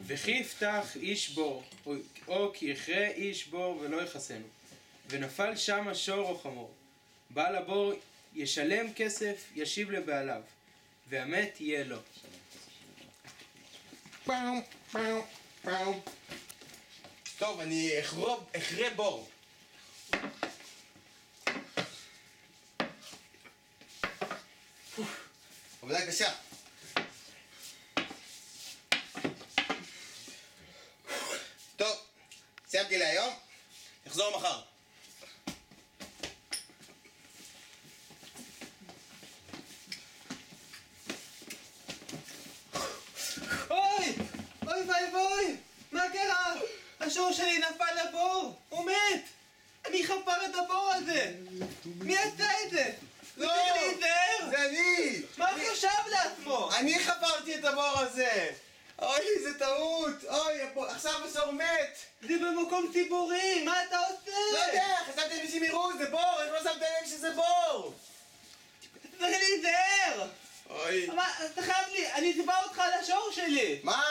וכי יפתח איש בור, או כי יכרה איש בור ולא יחסנו, ונפל שם השור או חמור. בעל הבור ישלם כסף, ישיב לבעליו, והמת יהיה לו. טוב, אני אחרה בור. עבודה קשה. טוב, סיימתי להיום, נחזור מחר. אוי! אוי ואבוי! מה קרה? השור שלי נפל לבור! הוא מת! מי חפר את הבור הזה? מי עשה את זה? לא! זה אני! מה הוא חשב לעצמו? אני חפרתי את הבור הזה! אוי, זה טעות! אוי, עכשיו השור מת! זה במקום ציבורי, מה אתה עושה? לא יודע, חשבתי אנשים יראו, זה בור! איך לא שמת לב שזה בור? צריך להיזהר! אוי... מה, אתה חייב לי, אני אתבע אותך על השור שלי! מה?